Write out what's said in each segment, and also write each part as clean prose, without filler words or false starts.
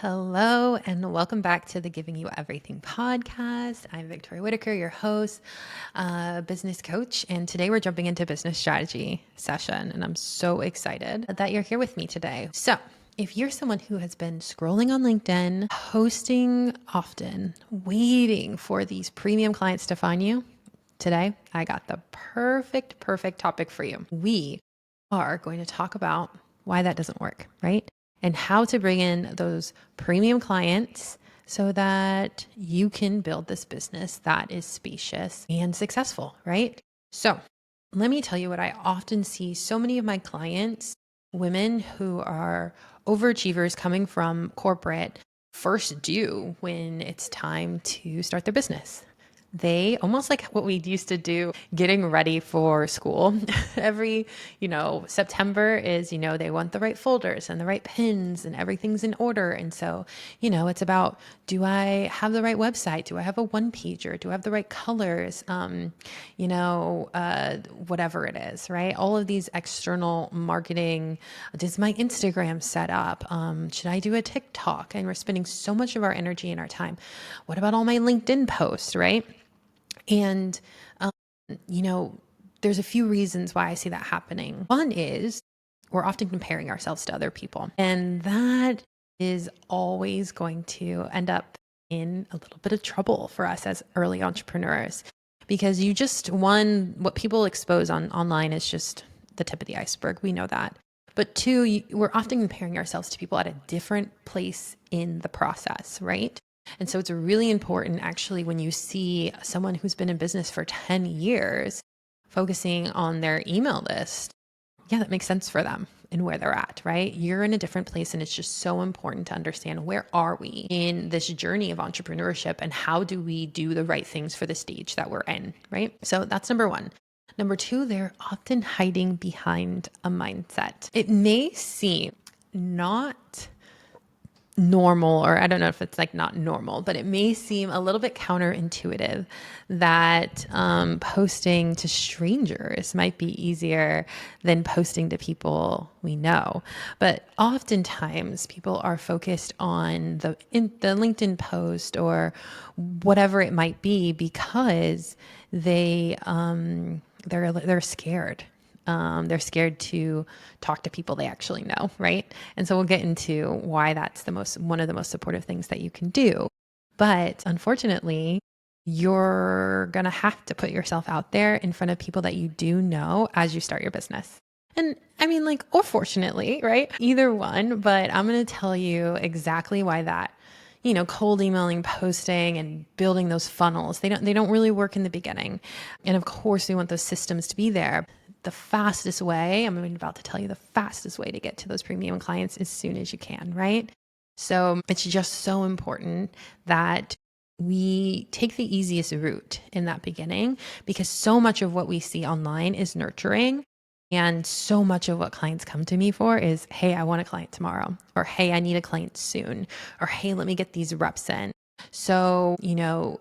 Hello, and welcome back to the Giving You Everything podcast. I'm Victoria Whitaker, your host, business coach, and today we're jumping into business strategy session, and I'm so excited that you're here with me today. So, if you're someone who has been scrolling on LinkedIn, posting often, waiting for these premium clients to find you, today I got the perfect topic for you. We are going to talk about why that doesn't work, right? And how to bring in those premium clients so that you can build this business that is spacious and successful, right? So let me tell you what I often see so many of my clients, women who are overachievers coming from corporate, first do when it's time to start their business. They almost like what we used to do getting ready for school. Every, September is, they want the right folders and the right pins and everything's in order. And so, it's about, do I have the right website? Do I have a one pager? Do I have the right colors? Whatever it is, right? All of these external marketing. Does my Instagram set up? Should I do a TikTok? And we're spending so much of our energy and our time. What about all my LinkedIn posts, right? And, there's a few reasons why I see that happening. One is we're often comparing ourselves to other people, and that is always going to end up in a little bit of trouble for us as early entrepreneurs, because what people expose online is just the tip of the iceberg. We know that. But two, we're often comparing ourselves to people at a different place in the process, right? And so it's really important, actually, when you see someone who's been in business for 10 years focusing on their email list, that makes sense for them and where they're at, right? You're in a different place, and it's just so important to understand, where are we in this journey of entrepreneurship and how do we do the right things for the stage that we're in, right? So that's number one. Number two, they're often hiding behind a mindset. It may seem not normal, or I don't know if it's like not normal, but it may seem a little bit counterintuitive that posting to strangers might be easier than posting to people we know. But oftentimes people are focused on the LinkedIn post or whatever it might be because they're scared. They're scared to talk to people they actually know, right? And so we'll get into why that's one of the most supportive things that you can do. But unfortunately, you're going to have to put yourself out there in front of people that you do know as you start your business. And I mean, or fortunately, right? Either one, but I'm going to tell you exactly why that cold emailing, posting, and building those funnels, they don't really work in the beginning. And of course, we want those systems to be there. The fastest way, I'm about to tell you the fastest way to get to those premium clients as soon as you can, right? So it's just so important that we take the easiest route in that beginning, because so much of what we see online is nurturing. And so much of what clients come to me for is, hey, I want a client tomorrow, or hey, I need a client soon, or hey, let me get these reps in. So,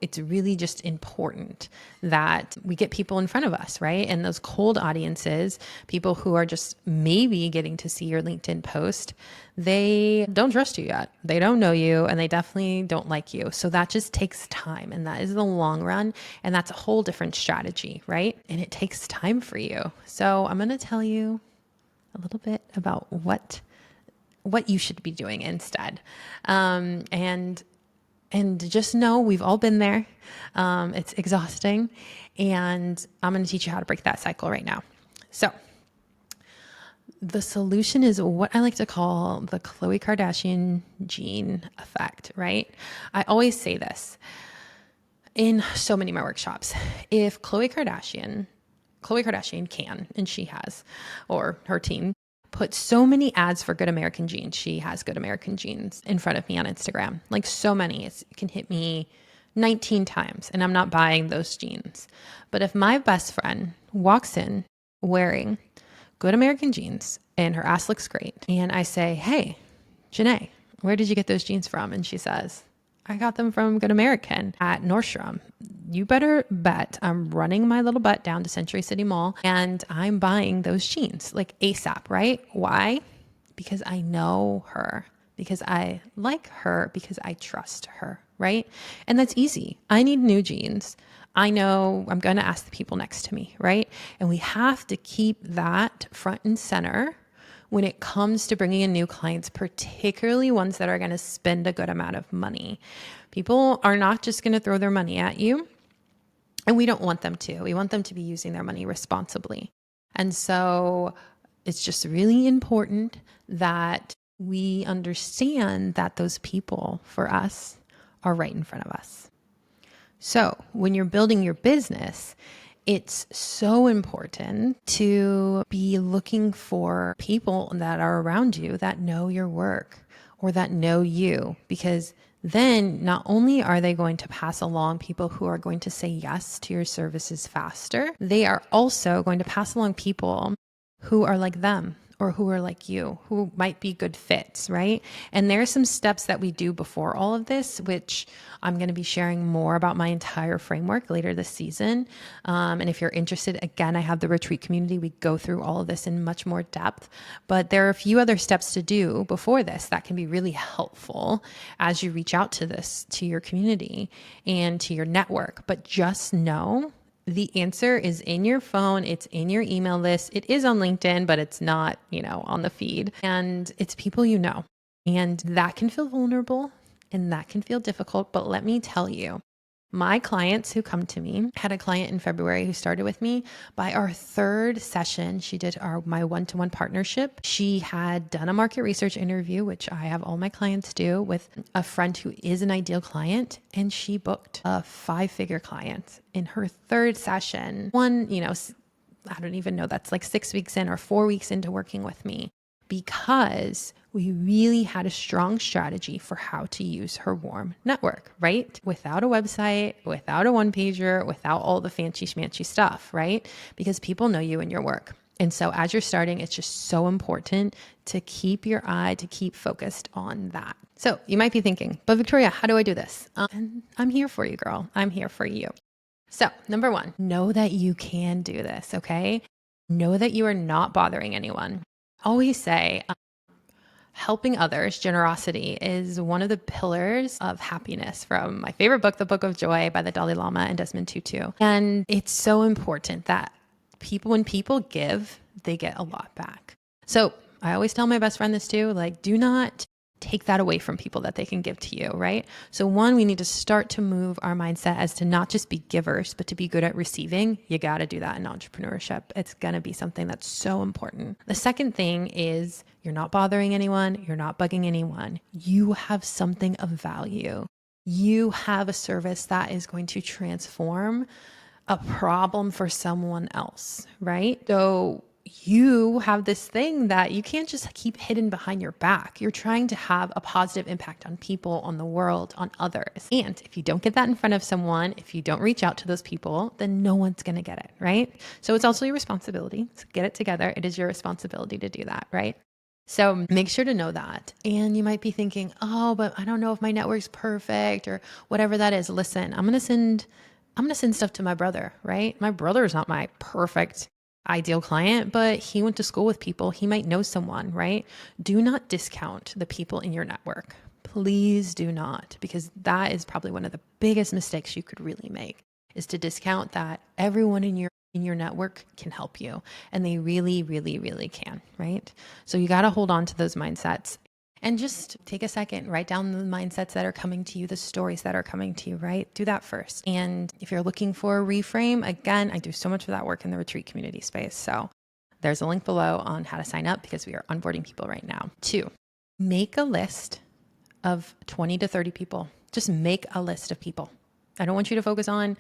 it's really just important that we get people in front of us, right? And those cold audiences, people who are just maybe getting to see your LinkedIn post, they don't trust you yet. They don't know you, and they definitely don't like you. So that just takes time, and that is the long run. And that's a whole different strategy, right? And it takes time for you. So I'm going to tell you a little bit about what you should be doing instead. And just know we've all been there. It's exhausting. And I'm going to teach you how to break that cycle right now. So the solution is what I like to call the Khloe Kardashian gene effect, right? I always say this in so many of my workshops. If Khloe Kardashian can, and she has, or her team, put so many ads for Good American Jeans. She has Good American Jeans in front of me on Instagram, like so many. It can hit me 19 times, and I'm not buying those jeans. But if my best friend walks in wearing Good American Jeans and her ass looks great, and I say, hey, Janae, where did you get those jeans from? And she says, I got them from Good American at Nordstrom. You better bet I'm running my little butt down to Century City Mall and I'm buying those jeans like ASAP, right? Why? Because I know her. because I like her, because I trust her, right? And that's easy. I need new jeans. I know I'm going to ask the people next to me, right? And we have to keep that front and center when it comes to bringing in new clients, particularly ones that are going to spend a good amount of money. People are not just going to throw their money at you, and we don't want them to. We want them to be using their money responsibly. And so it's just really important that we understand that those people for us are right in front of us. So when you're building your business, it's so important to be looking for people that are around you that know your work or that know you, because then not only are they going to pass along people who are going to say yes to your services faster, they are also going to pass along people who are like them or who are like you, who might be good fits, right? And there are some steps that we do before all of this, which I'm going to be sharing more about my entire framework later this season. And if you're interested, again, I have the retreat community. We go through all of this in much more depth, but there are a few other steps to do before this that can be really helpful as you reach out to your community and to your network. But just know the answer is in your phone. It's in your email list. It is on LinkedIn, but it's not, on the feed. And it's people you know. And that can feel vulnerable and that can feel difficult. But let me tell you, my clients who come to me, had a client in February who started with me. By our third session, she did my one-to-one partnership. She had done a market research interview, which I have all my clients do, with a friend who is an ideal client, and she booked a 5-figure client in her third session. I don't even know, that's like 6 weeks in or 4 weeks into working with me, because we really had a strong strategy for how to use her warm network, right? Without a website, without a one-pager, without all the fancy schmancy stuff, right? Because people know you and your work. And so as you're starting, it's just so important to keep focused on that. So you might be thinking, but Victoria, how do I do this? And I'm here for you, girl. I'm here for you. So number 1, know that you can do this, okay? Know that you are not bothering anyone. Always say, helping others, generosity, is one of the pillars of happiness, from my favorite book, The Book of Joy by the Dalai Lama and Desmond Tutu. And it's so important that when people give, they get a lot back. So I always tell my best friend this too, do not take that away from people that they can give to you, right? So 1, we need to start to move our mindset as to not just be givers, but to be good at receiving. You got to do that in entrepreneurship. It's going to be something that's so important. The second thing is you're not bothering anyone. You're not bugging anyone. You have something of value. You have a service that is going to transform a problem for someone else, right? So you have this thing that you can't just keep hidden behind your back. You're trying to have a positive impact on people, on the world, on others. And if you don't get that in front of someone, if you don't reach out to those people, then no one's going to get it, right? So it's also your responsibility to get it together. It is your responsibility to do that, right? So make sure to know that. And you might be thinking, oh, but I don't know if my network's perfect or whatever that is. Listen, I'm going to send stuff to my brother, right? My brother is not my perfect ideal client, but he went to school with people. He might know someone, right? Do not discount the people in your network. Please do not, because that is probably one of the biggest mistakes you could really make, is to discount that everyone in your network can help you. And they really, really, really can, right? So you got to hold on to those mindsets. And just take a second, write down the mindsets that are coming to you, the stories that are coming to you, right? Do that first. And if you're looking for a reframe, again, I do so much of that work in the retreat community space. So there's a link below on how to sign up, because we are onboarding people right now. 2, make a list of 20 to 30 people. Just make a list of people. I don't want you to focus on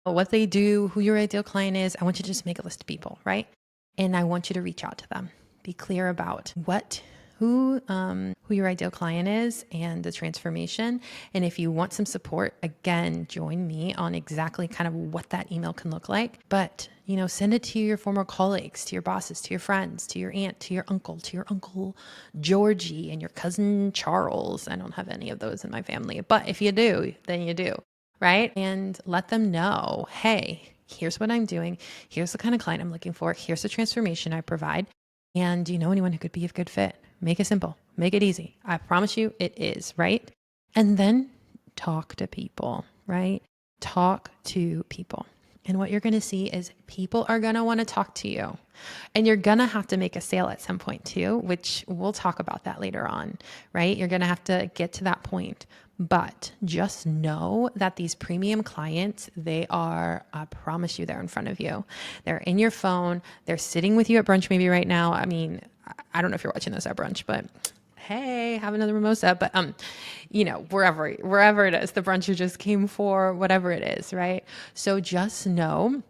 what they do, who your ideal client is. I want you to just make a list of people, right? And I want you to reach out to them. Be clear about who your ideal client is and the transformation. And if you want some support, again, join me on exactly kind of what that email can look like. But, send it to your former colleagues, to your bosses, to your friends, to your aunt, to your uncle Georgie, and your cousin Charles. I don't have any of those in my family, but if you do, then you do, right? And let them know, hey, here's what I'm doing. Here's the kind of client I'm looking for. Here's the transformation I provide. And do you know anyone who could be a good fit? Make it simple, make it easy. I promise you it is, right? And then talk to people, right? Talk to people. And what you're going to see is people are going to want to talk to you. And you're going to have to make a sale at some point too, which we'll talk about that later on, right? You're going to have to get to that point. But just know that these premium clients, they are, I promise you, they're in front of you. They're in your phone. They're sitting with you at brunch maybe right now. I mean, I don't know if you're watching this at brunch, but hey, have another mimosa. But wherever it is, the brunch you just came for, whatever it is, right? So just know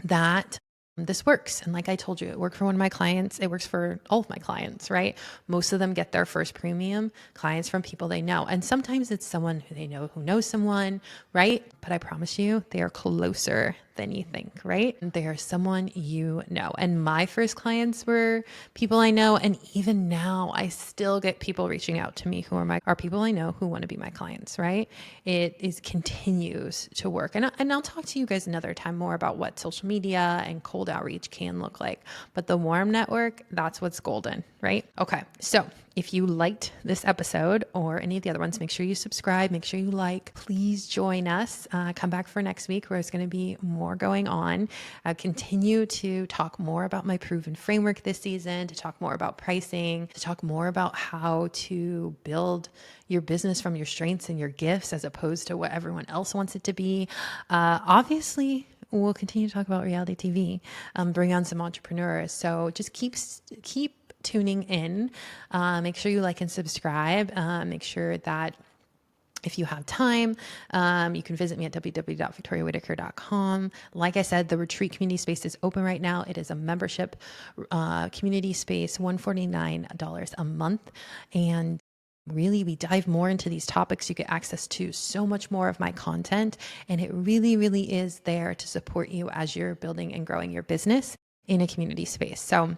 that this works. And like I told you, it worked for one of my clients. It works for all of my clients, right? Most of them get their first premium clients from people they know. And sometimes it's someone who they know who knows someone, right? But I promise you, they are closer than you think, right? They are someone you know. And my first clients were people I know. And even now, I still get people reaching out to me who are people I know who want to be my clients, right? It continues to work. And I'll talk to you guys another time more about what social media and cold outreach can look like. But the warm network, that's what's golden, right? Okay. So if you liked this episode or any of the other ones, make sure you subscribe, make sure you like, please join us. Come back for next week where there's going to be more going on. Continue to talk more about my proven framework this season, to talk more about pricing, to talk more about how to build your business from your strengths and your gifts as opposed to what everyone else wants it to be. Obviously, we'll continue to talk about reality TV, bring on some entrepreneurs. So just keep tuning in. Make sure you like and subscribe. Make sure that if you have time, you can visit me at www.victoriawhitaker.com. Like I said, the retreat community space is open right now. It is a membership community space, $149 a month. And really, we dive more into these topics. You get access to so much more of my content. And it really, really is there to support you as you're building and growing your business in a community space. So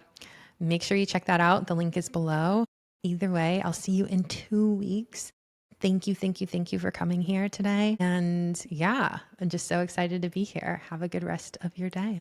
make sure you check that out. The link is below. Either way, I'll see you in 2 weeks. Thank you for coming here today. And yeah, I'm just so excited to be here. Have a good rest of your day.